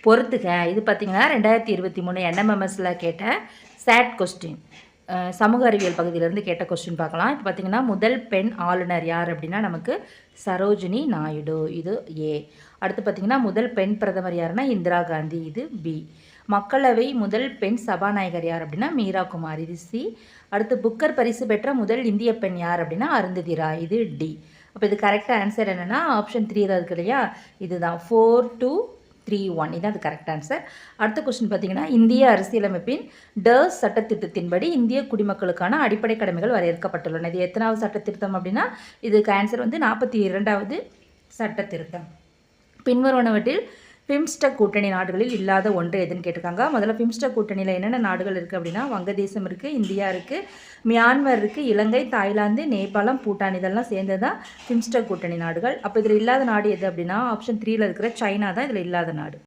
பொறுத்துக. இது பார்த்தீங்கன்னா 2023 NMMSல கேட்ட சேட் கொஸ்டின். சமூக அறிவியல் பகுதியிலேருந்து கேட்ட கொஸ்டின் பார்க்கலாம். இப்போ பார்த்தீங்கன்னா முதல் பெண் ஆளுநர் யார் அப்படின்னா நமக்கு சரோஜினி நாயுடு. இது ஏ. அடுத்து பார்த்தீங்கன்னா முதல் பெண் பிரதமர் யாருன்னா இந்திரா காந்தி. இது பி. மக்களவை முதல் பெண் சபாநாயகர் யார் அப்படின்னா மீரா குமார். இது சி. அடுத்து புக்கர் பரிசு பெற்ற முதல் இந்திய பெண் யார் அப்படின்னா அருந்ததி ராய். இது டி. அப்போ இது கரெக்டாக ஆன்சர் என்னென்னா ஆப்ஷன் 3 தான் இருக்கு இல்லையா, இதுதான் 4231. இதான் அது கரெக்ட் ஆன்சர். அடுத்த கொஸ்டின் பார்த்தீங்கன்னா இந்திய அரசியலமைப்பின் சட்டத்திட்டத்தின்படி இந்திய குடிமக்களுக்கான அடிப்படை கடமைகள் வரையறுக்கப்பட்டுள்ளன. இது எத்தனாவது சட்டத்திருத்தம் அப்படின்னா இதுக்கு ஆன்சர் 42வது சட்டத்திருத்தம். பின்வருவனவற்றில் பிம்ஸ்டெக் கூட்டணி நாடுகளில் இல்லாத ஒன்று எதுன்னு கேட்டிருக்காங்க. முதல்ல பிம்ஸ்டெக் கூட்டணியில் என்னென்ன நாடுகள் இருக்குது அப்படின்னா வங்கதேசம் இருக்குது, இந்தியா இருக்குது, மியான்மர் இருக்குது, இலங்கை, தாய்லாந்து, நேபாளம், பூட்டான் இதெல்லாம் சேர்ந்தது தான் பிம்ஸ்டெக் கூட்டணி நாடுகள். அப்போ இதில் இல்லாத நாடு எது அப்படின்னா ஆப்ஷன் 3ல் இருக்கிற சைனா தான் இதில் இல்லாத நாடு.